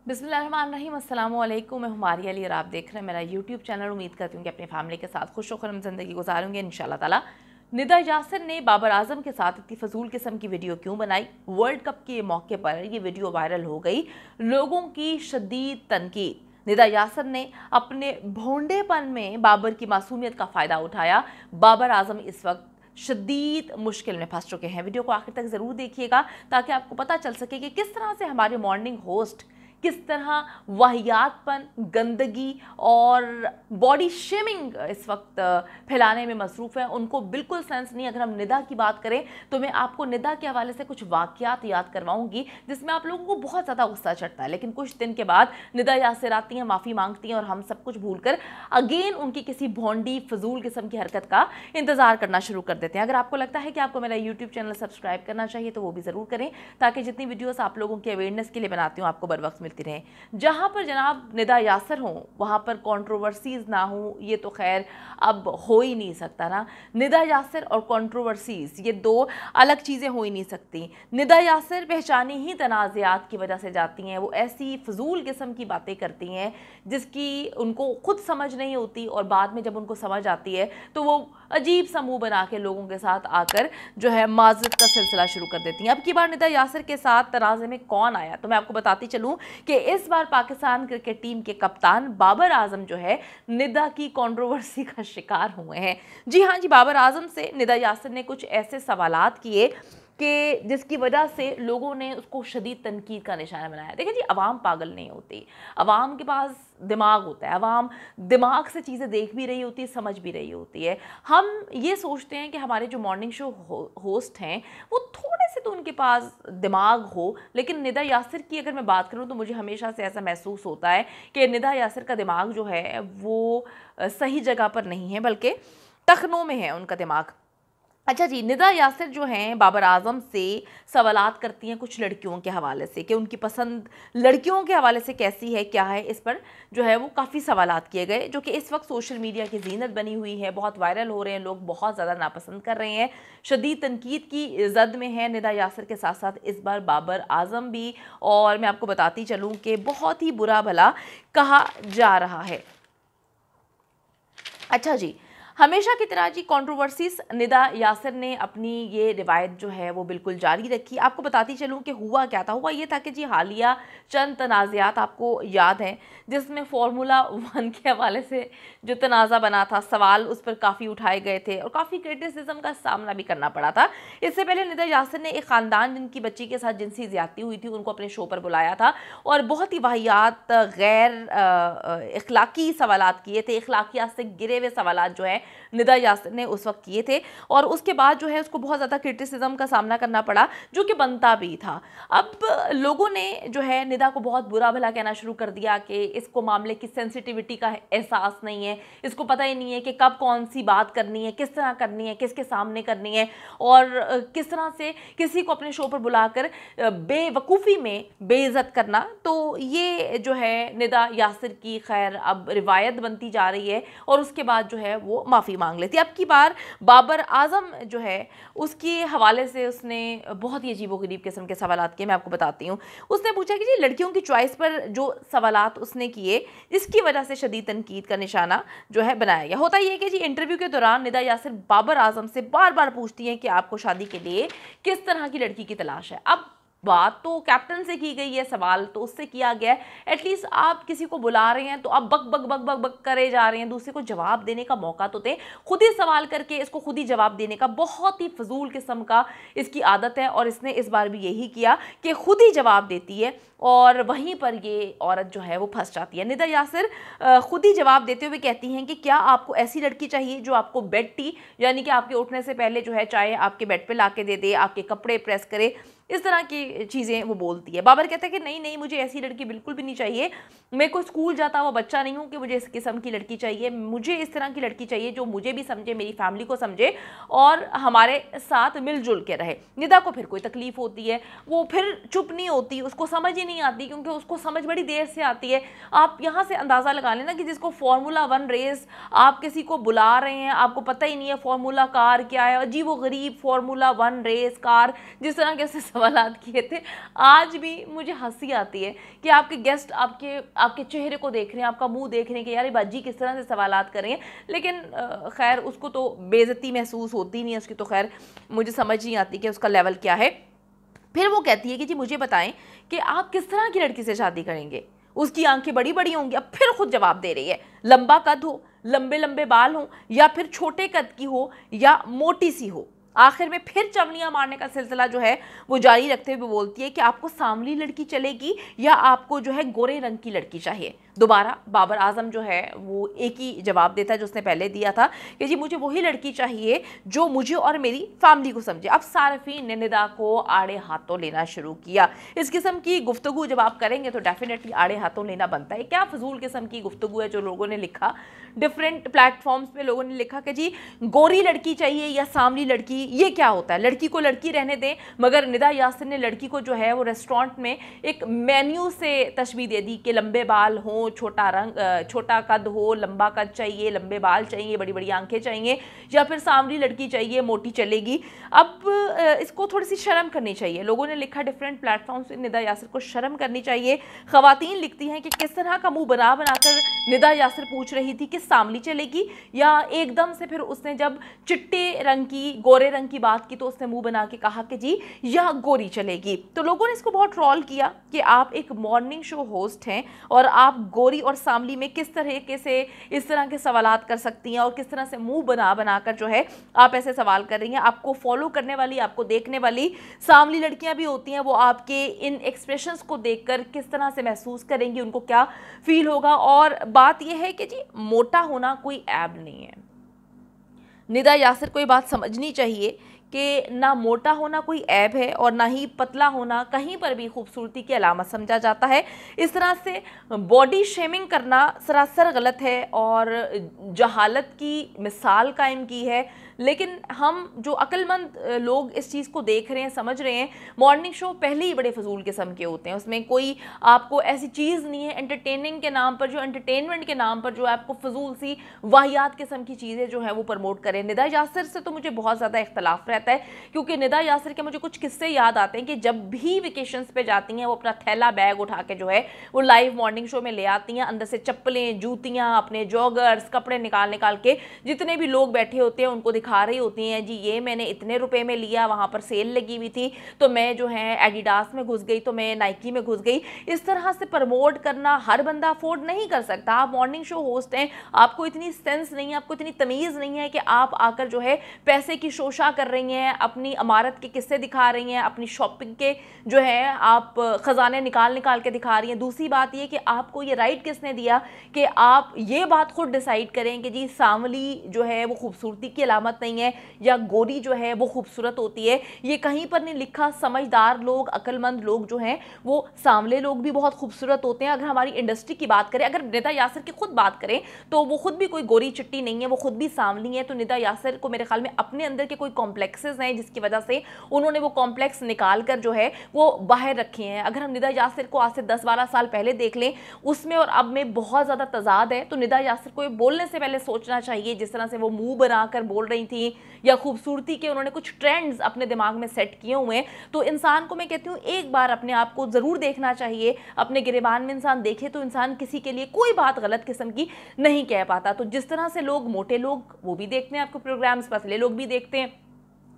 बिस्मिल्लाहिर्रहमानिर्रहीम, अस्सलाम वालेकुम। मैं हुमारिया अली और आप देख रहे हैं मेरा यूट्यूब चैनल। उम्मीद करती हूँ कि अपनी फैमिली के साथ खुश खुशम ज़िंदगी गुजारूंगे इंशाल्लाह ताला। निदा यासिर ने बाबर आजम के साथ इतनी फजूल किस्म की वीडियो क्यों बनाई? वर्ल्ड कप के मौके पर ये वीडियो वायरल हो गई, लोगों की शदीद तनकीद। निदा यासिर ने अपने भोंडेपन में बाबर की मासूमियत का फ़ायदा उठाया। बाबर आजम इस वक्त शदीद मुश्किल में फंस चुके हैं। वीडियो को आखिर तक ज़रूर देखिएगा ताकि आपको पता चल सके कि किस तरह से हमारे मॉर्निंग होस्ट किस तरह वाहियातपन, गंदगी और बॉडी शेमिंग इस वक्त फैलाने में मसरूफ़ है। उनको बिल्कुल सेंस नहीं। अगर हम निदा की बात करें तो मैं आपको निदा के हवाले से कुछ वाक़यात याद करवाऊंगी जिसमें आप लोगों को बहुत ज़्यादा गुस्सा चढ़ता है, लेकिन कुछ दिन के बाद निदा यासिर आती हैं, माफ़ी मांगती हैं और हम सब कुछ भूल कर अगेन उनकी किसी भोंडी फजूल किस्म की हरकत का इंतज़ार करना शुरू कर देते हैं। अगर आपको लगता है कि आपको मेरा यूट्यूब चैनल सब्सक्राइब करना चाहिए तो वो भी ज़रूर करें ताकि जितनी वीडियोज़ आप लोगों की अवेयरनेस के लिए बनाती हूँ आपको बर वक्त मिलती रहे। जहां पर जनाब निदा यासिर हों वहां पर कंट्रोवर्सीज ना हो, ये तो खैर अब हो ही नहीं सकता ना। निदा यासिर और कंट्रोवर्सीज ये दो अलग चीज़ें हो ही नहीं सकती। निदा यासिर पहचानी ही तनाज़ात की वजह से जाती हैं। वो ऐसी फजूल किस्म की बातें करती हैं जिसकी उनको खुद समझ नहीं होती और बाद में जब उनको समझ आती है तो वो अजीब सा मुँह बना के लोगों के साथ आकर जो है माज़रत का सिलसिला शुरू कर देती हैं। अब की बार निदा यासिर के साथ तनाज़े में कौन आया तो मैं आपको बताती चलूँ कि इस बार पाकिस्तान क्रिकेट टीम के कप्तान बाबर आजम जो है निदा की कंट्रोवर्सी का शिकार हुए हैं। जी हाँ जी, बाबर आजम से निदा यासिर ने कुछ ऐसे सवालात किए कि जिसकी वजह से लोगों ने उसको शदीद तनकीद का निशाना बनाया। देखिए जी, अवाम पागल नहीं होती, अवाम के पास दिमाग होता है, अवाम दिमाग से चीज़ें देख भी रही होती है, समझ भी रही होती है। हम ये सोचते हैं कि हमारे जो मॉर्निंग शो होस्ट हैं वो थोड़े से तो उनके पास दिमाग हो, लेकिन निदा यासिर की अगर मैं बात करूं तो मुझे हमेशा से ऐसा महसूस होता है कि निदा यासिर का दिमाग जो है वो सही जगह पर नहीं है, बल्कि तखनों में है उनका दिमाग। अच्छा जी, निदा यासिर जो हैं बाबर आजम से सवालात करती हैं कुछ लड़कियों के हवाले से कि उनकी पसंद लड़कियों के हवाले से कैसी है, क्या है। इस पर जो है वो काफ़ी सवालात किए गए जो कि इस वक्त सोशल मीडिया की जीनत बनी हुई है, बहुत वायरल हो रहे हैं, लोग बहुत ज़्यादा नापसंद कर रहे हैं, शदीद तनकीद की जद में है निदा यासिर के साथ साथ इस बार बाबर आजम भी। और मैं आपको बताती चलूँ कि बहुत ही बुरा भला कहा जा रहा है। अच्छा जी, हमेशा की तरह जी कंट्रोवर्सीज निदा यासिर ने अपनी ये रिवायत जो है वो बिल्कुल जारी रखी। आपको बताती चलूँ कि हुआ क्या था। हुआ ये था कि जी हालिया चंद तनाज़ात आपको याद हैं जिसमें फार्मूला 1 के हवाले से जो तनाज़ा बना था, सवाल उस पर काफ़ी उठाए गए थे और काफ़ी क्रिटिसिज्म का सामना भी करना पड़ा था। इससे पहले निदा यासिर ने एक ख़ानदान जिनकी बच्ची के साथ जिनसी ज़्यादती हुई थी उनको अपने शो पर बुलाया था और बहुत ही वाहियात गैर इखलाकी सवालात किए थे। इखलाकियात से गिरे हुए सवालात जो है निदा यासिर ने उस वक्त किए थे और उसके बाद जो है उसको बहुत ज़्यादा क्रिटिसिज्म का सामना करना पड़ा जो कि बनता भी था। अब लोगों ने जो है निदा को बहुत बुरा भला कहना शुरू कर दिया कि इसको मामले की सेंसिटिविटी का एहसास नहीं है, इसको पता ही नहीं है कि कब कौन सी बात करनी है, किस तरह करनी है, किसके सामने करनी है और किस तरह से किसी को अपने शो पर बुलाकर बेवकूफ़ी में बेइज्जत करना। तो ये जो है निदा यासिर की खैर अब रिवायत बनती जा रही है और उसके बाद जो है वो माफ़ी मांग लेती। अब की बार बाबर आजम जो है उसके हवाले से उसने बहुत ही अजीबोगरीब किस्म के सवालात किए। मैं आपको बताती हूँ। उसने पूछा कि जी लड़कियों की चॉइस पर जो सवालात उसने किए इसकी वजह से शदीद तनकीद का निशाना जो है बनाया गया। होता ये है कि जी इंटरव्यू के दौरान निदा यासिर बाबर आजम से बार बार पूछती हैं कि आपको शादी के लिए किस तरह की लड़की की तलाश है। अब बात तो कैप्टन से की गई है, सवाल तो उससे किया गया है। एटलीस्ट आप किसी को बुला रहे हैं तो आप बक बक बक बक बक करे जा रहे हैं, दूसरे को जवाब देने का मौका तो दें। खुद ही सवाल करके इसको खुद ही जवाब देने का बहुत ही फजूल किस्म का इसकी आदत है और इसने इस बार भी यही किया कि खुद ही जवाब देती है और वहीं पर ये औरत जो है वो फंस जाती है। निदा यासिर खुद ही जवाब देते हुए कहती हैं कि क्या आपको ऐसी लड़की चाहिए जो आपको बेड टी यानी कि आपके उठने से पहले जो है चाय आपके बेड पे ला के दे दे, आपके कपड़े प्रेस करे, इस तरह की चीज़ें वो बोलती है। बाबर कहता है कि नहीं नहीं, मुझे ऐसी लड़की बिल्कुल भी नहीं चाहिए, मैं कोई स्कूल जाता हुआ बच्चा नहीं हूँ कि मुझे इस किस्म की लड़की चाहिए। मुझे इस तरह की लड़की चाहिए जो मुझे भी समझे, मेरी फैमिली को समझे और हमारे साथ मिलजुल के रहे। निदा को फिर कोई तकलीफ होती है, वो फिर चुप नहीं होती, उसको समझ ही नहीं आती क्योंकि उसको समझ बड़ी देर से आती है। आप यहाँ से अंदाज़ा लगा लेना कि जिसको फार्मूला 1 रेस आप किसी को बुला रहे हैं, आपको पता ही नहीं है फार्मूला कार क्या है, अजीब व गरीब फार्मूला 1 रेस कार जिस तरह के सवालात किए थे। आज भी मुझे हंसी आती है कि आपके गेस्ट आपके चेहरे को देख रहे हैं, आपका मुंह देख रहे हैं कि यार ये बाजी किस तरह से सवालात कर रही हैं, लेकिन खैर उसको तो बेइज्जती महसूस होती नहीं है उसकी, तो खैर मुझे समझ नहीं आती कि उसका लेवल क्या है। फिर वो कहती है कि जी मुझे बताएं कि आप किस तरह की लड़की से शादी करेंगे, उसकी आंखें बड़ी बड़ी होंगी। अब फिर खुद जवाब दे रही है, लंबा कद हो, लंबे लंबे बाल हो, या फिर छोटे कद की हो, या मोटी सी हो। आखिर में फिर चवनियां मारने का सिलसिला जो है वो जारी रखते हुए बोलती है कि आपको सांवली लड़की चलेगी या आपको जो है गोरे रंग की लड़की चाहिए। दोबारा बाबर आजम जो है वो एक ही जवाब देता है जो उसने पहले दिया था कि जी मुझे वही लड़की चाहिए जो मुझे और मेरी फैमिली को समझे। अब सार्फिन ने निदा को आड़े हाथों लेना शुरू किया। इस किस्म की गुफ्तगू जब आप करेंगे तो डेफिनेटली आड़े हाथों लेना बनता है। क्या फजूल किस्म की गुफ्तगू है जो लोगों ने लिखा, डिफरेंट प्लेटफॉर्म्स पे लोगों ने लिखा कि जी गोरी लड़की चाहिए या सांवली लड़की, ये क्या होता है, लड़की को लड़की रहने दें। मगर निदा यासिर ने लड़की को जो है वो रेस्टोरेंट में एक मेन्यू से तशबीह दे दी कि लंबे बाल हों, छोटा रंग, छोटा कद हो, लंबा कद चाहिए, लंबे बाल चाहिए, बड़ी बड़ी आंखें चाहिए, या फिर सांवली लड़की चाहिए, मोटी चलेगी। अब इसको थोड़ी सी शर्म करनी चाहिए। लोगों ने लिखा डिफरेंट प्लेटफॉर्म से निदा यासिर को शर्म करनी चाहिए। खवातीन लिखती हैं कि किस तरह का मुंह बना बनाकर निदा यासिर पूछ रही थी कि सांवली चलेगी, या एकदम से फिर उसने जब चिट्टे रंग की, गोरे रंग की बात की तो उसने मुंह बना के कहा कि जी यह गोरी चलेगी। तो लोगों ने इसको बहुत ट्रोल किया कि आप एक मॉर्निंग शो होस्ट हैं और आप गोरी और सांवली में किस तरीके से इस तरह के सवालात कर सकती हैं और किस तरह से मुंह बना बनाकर जो है आप ऐसे सवाल कर रही हैं। आपको फॉलो करने वाली, आपको देखने वाली सांवली लड़कियां भी होती हैं, वो आपके इन एक्सप्रेशंस को देखकर किस तरह से महसूस करेंगी, उनको क्या फील होगा। और बात यह है कि जी मोटा होना कोई ऐब नहीं है। निदा यासिर को ये बात समझनी चाहिए कि ना मोटा होना कोई ऐब है और ना ही पतला होना कहीं पर भी खूबसूरती की अलामत समझा जाता है। इस तरह से बॉडी शेमिंग करना सरासर गलत है और जहालत की मिसाल कायम की है। लेकिन हम जो अक्लमंद लोग इस चीज़ को देख रहे हैं, समझ रहे हैं, मॉर्निंग शो पहले ही बड़े फजूल किस्म के होते हैं। उसमें कोई आपको ऐसी चीज़ नहीं है एंटरटेनिंग के नाम पर, जो एंटरटेनमेंट के नाम पर जो आपको फजूल सी वाहियात किस्म की चीज़ें जो है वो प्रमोट करें। निदा यासिर से तो मुझे बहुत ज़्यादा इख्तलाफ रहता है, क्योंकि निदा यासिर के मुझे कुछ किस्से याद आते हैं कि जब भी वेकेशंस पे जाती हैं वो अपना थैला बैग उठा के जो है वो लाइव मॉर्निंग शो में ले आती हैं। अंदर से चप्पलें, जूतियाँ, अपने जॉगर्स, कपड़े निकाल निकाल के जितने भी लोग बैठे होते हैं उनको दिखा रही होती हैं, जी ये मैंने इतने रुपए में लिया, वहाँ पर सेल लगी हुई थी तो मैं जो है एडिडास में घुस गई, तो मैं नाइकी में घुस गई। इस तरह से प्रमोट करना हर बंदा अफोर्ड नहीं कर सकता। आप मॉर्निंग शो होस्ट हैं, आपको इतनी सेंस नहीं है, आपको इतनी तमीज़ नहीं है कि आप आकर जो है पैसे की शोशा कर रही हैं, अपनी अमारत के किस्से दिखा रही हैं, अपनी शॉपिंग के जो है आप ख़जाने निकाल निकाल के दिखा रही हैं। दूसरी बात ये कि आपको ये राइट किसने दिया कि आप ये बात खुद डिसाइड करें कि जी सांवली जो है वो खूबसूरती की अलामत नहीं है या गोरी जो है वो खूबसूरत होती है। ये कहीं पर नहीं लिखा। समझदार लोग, अक्लमंद लोग जो हैं वो सांवले लोग भी बहुत खूबसूरत होते हैं। अगर हमारी इंडस्ट्री की बात करें, अगर निदा यासिर की खुद बात करें तो वो खुद भी कोई गोरी चिट्टी नहीं है, वो खुद भी सांवली है। तो निदा यासिर को मेरे ख्याल में अपने अंदर के कोई कॉम्प्लेक्सेस हैं जिसकी वजह से उन्होंने वो कॉम्प्लेक्स निकाल कर जो है वो बाहर रखे हैं। अगर हम निदा यासिर को आज से 10-12 साल पहले देख लें, उसमें और अब में बहुत ज़्यादा तजाद है। तो निदा यासिर को ये बोलने से पहले सोचना चाहिए, जिस तरह से वो मुंह बनाकर बोल रही थी या खूबसूरती के उन्होंने कुछ ट्रेंड्स अपने दिमाग में सेट किए हुए हैं। तो इंसान को मैं कहती हूँ एक बार अपने आप को ज़रूर देखना चाहिए। अपने गिरेबान में इंसान देखे तो इंसान किसी के लिए कोई बात गलत किस्म की नहीं कह पाता। तो जिस तरह से लोग, मोटे लोग वो भी देखते हैं आपको प्रोग्राम्स, पतले लोग भी देखते हैं,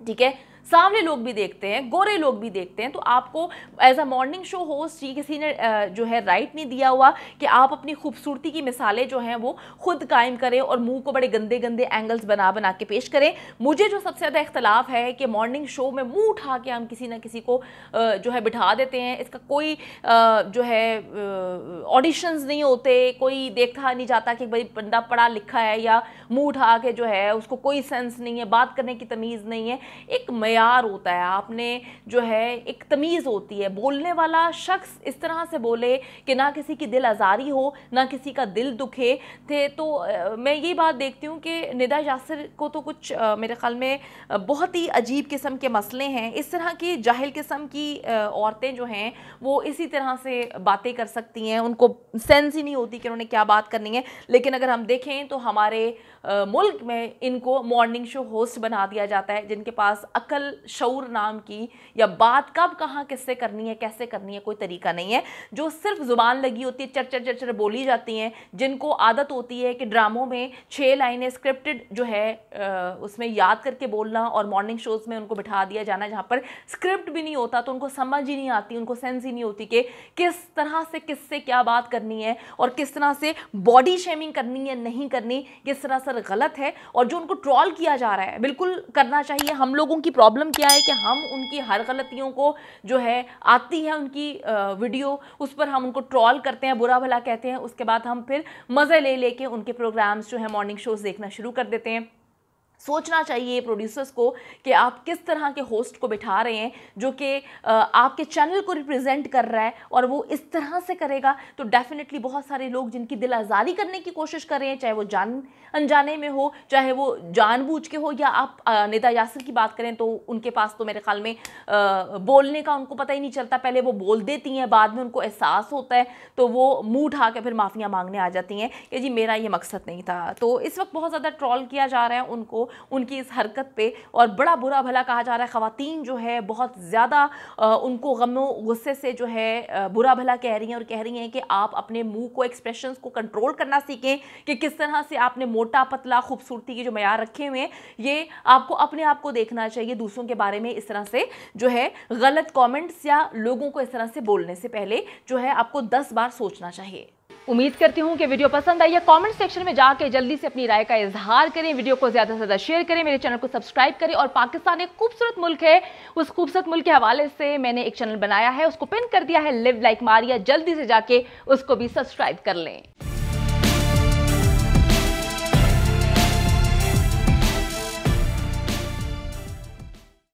ठीक है, सांवले लोग भी देखते हैं, गोरे लोग भी देखते हैं। तो आपको as a morning show host ये किसी ने जो है राइट नहीं दिया हुआ कि आप अपनी खूबसूरती की मिसालें जो हैं वो खुद कायम करें और मुंह को बड़े गंदे गंदे एंगल्स बना बना के पेश करें। मुझे जो सबसे ज़्यादा इख्तलाफ है कि मॉर्निंग शो में मुंह उठा के हम किसी ना किसी को जो है बिठा देते हैं। इसका कोई जो है ऑडिशंस नहीं होते, कोई देखा नहीं जाता कि भाई बंदा पढ़ा लिखा है या मुंह उठा के जो है उसको कोई सेंस नहीं है, बात करने की तमीज़ नहीं है। एक मयार होता है, आपने जो है एक तमीज़ होती है। बोलने वाला शख्स इस तरह से बोले कि ना किसी की दिल आज़ारी हो, ना किसी का दिल दुखे थे। तो मैं यही बात देखती हूँ कि निदा यासिर को तो कुछ मेरे ख्याल में बहुत ही अजीब किस्म के मसले हैं। इस तरह की जाहिल किस्म की औरतें जो हैं वो इसी तरह से बातें कर सकती हैं, उनको सेंस ही नहीं होती कि उन्होंने क्या बात करनी है। लेकिन अगर हम देखें तो हमारे मुल्क में इनको मॉर्निंग शो होस्ट बना दिया जाता है, जिनके पास अक्ल अक्ल शऊर नाम की या बात कब कहाँ किससे करनी है कैसे करनी है कोई तरीका नहीं है, जो सिर्फ ज़ुबान लगी होती है, चर चर बोली जाती हैं, जिनको आदत होती है कि ड्रामों में 6 लाइनें स्क्रिप्टेड जो है उसमें याद करके बोलना, और मॉर्निंग शोज़ में उनको बिठा दिया जाना जहाँ पर स्क्रिप्ट भी नहीं होता, तो उनको समझ ही नहीं आती, उनको सेंस ही नहीं होती कि किस तरह से किससे क्या बात करनी है और किस तरह से बॉडी शेमिंग करनी है नहीं करनी, ये सरासर गलत है। और जो उनको ट्रोल किया जा रहा है बिल्कुल करना चाहिए। हम लोगों की प्रॉब्लम क्या है कि हम उनकी हर गलतियों को जो है आती है उनकी वीडियो, उस पर हम उनको ट्रोल करते हैं, बुरा भला कहते हैं, उसके बाद हम फिर मज़े ले लेके उनके प्रोग्राम्स जो है मॉर्निंग शोज़ देखना शुरू कर देते हैं। सोचना चाहिए प्रोड्यूसर्स को कि आप किस तरह के होस्ट को बिठा रहे हैं जो कि आपके चैनल को रिप्रेजेंट कर रहा है, और वो इस तरह से करेगा तो डेफिनेटली बहुत सारे लोग जिनकी दिल आज़ारी करने की कोशिश कर रहे हैं, चाहे वो जान अनजाने में हो, चाहे वो जानबूझ के हो, या आप निदा यासिर की बात करें तो उनके पास तो मेरे ख्याल में बोलने का उनको पता ही नहीं चलता, पहले वो बोल देती हैं, बाद में उनको एहसास होता है तो वो मुँह उठा के फिर माफ़ियाँ मांगने आ जाती हैं कि जी मेरा ये मकसद नहीं था। तो इस वक्त बहुत ज़्यादा ट्रोल किया जा रहा है उनको, उनकी इस हरकत पे, और बड़ा बुरा भला कहा जा रहा है। ख़वातीन जो है बहुत ज़्यादा उनको गमो गुस्से से जो है बुरा भला कह रही हैं, और कह रही हैं कि आप अपने मुंह को, एक्सप्रेशंस को कंट्रोल करना सीखें कि किस तरह से आपने मोटा पतला खूबसूरती के जो मयार रखे हुए हैं ये आपको अपने आप को देखना चाहिए। दूसरों के बारे में इस तरह से जो है गलत कमेंट्स या लोगों को इस तरह से बोलने से पहले जो है आपको 10 बार सोचना चाहिए। उम्मीद करती हूँ कि वीडियो पसंद आई है। कमेंट सेक्शन में जाके जल्दी से अपनी राय का इजहार करें, वीडियो को ज़्यादा से ज़्यादा शेयर करें, मेरे चैनल को सब्सक्राइब करें। और पाकिस्तान एक खूबसूरत मुल्क है, उस खूबसूरत मुल्क के हवाले से मैंने एक चैनल बनाया है, उसको पिन कर दिया है, लिव लाइक मारिया, जल्दी से जाके उसको भी सब्सक्राइब कर लें।